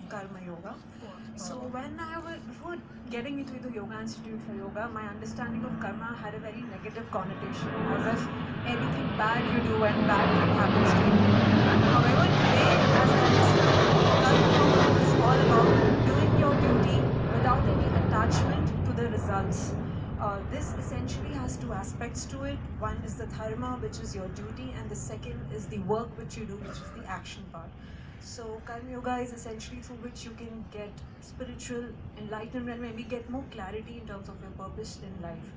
Karma Yoga. So when I was before getting into the Yoga Institute for Yoga, my understanding of karma had a very negative connotation, as if anything bad you do and bad thing happens to you. However, today, as I understand, Karma Yoga is all about doing your duty without any attachment to the results. This essentially has two aspects to it. One is the dharma, which is your duty, and the second is the work which you do, which is the action part. So, Karma Yoga is essentially through which you can get spiritual enlightenment, maybe get more clarity in terms of your purpose in life.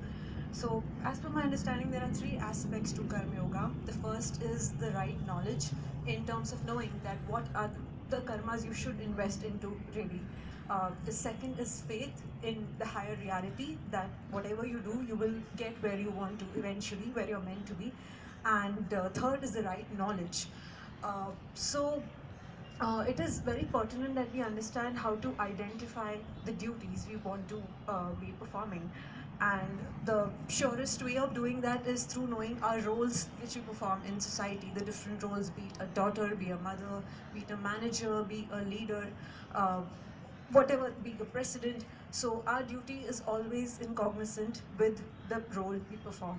So, as per my understanding, there are three aspects to Karma Yoga. The first is the right knowledge in terms of knowing that what are the karmas you should invest into, really. The second is faith in the higher reality that whatever you do, you will get where you want to eventually, where you're meant to be. And third is the right knowledge. It is very pertinent that we understand how to identify the duties we want to be performing. And the surest way of doing that is through knowing our roles which we perform in society, the different roles, be it a daughter, be a mother, be it a manager, be a leader, uh, whatever, be a president. So our duty is always in cognizant with the role we perform.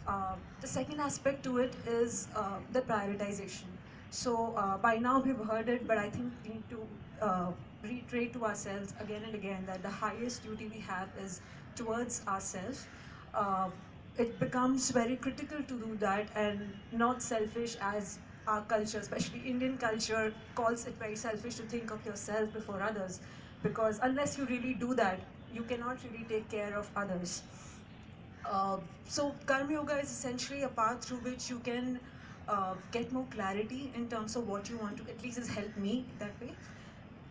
The second aspect to it is the prioritization. So by now we've heard it, but I think we need to reiterate to ourselves again and again that the highest duty we have is towards ourselves. Uh, it becomes very critical to do that and not selfish, as our culture, especially Indian culture, calls it very selfish to think of yourself before others. Because unless you really do that, you cannot really take care of others. So Karma Yoga is essentially a path through which you can get more clarity in terms of what you want to, at least has helped me that way.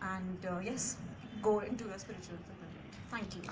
And yes, go into your spiritual fulfillment. Thank you.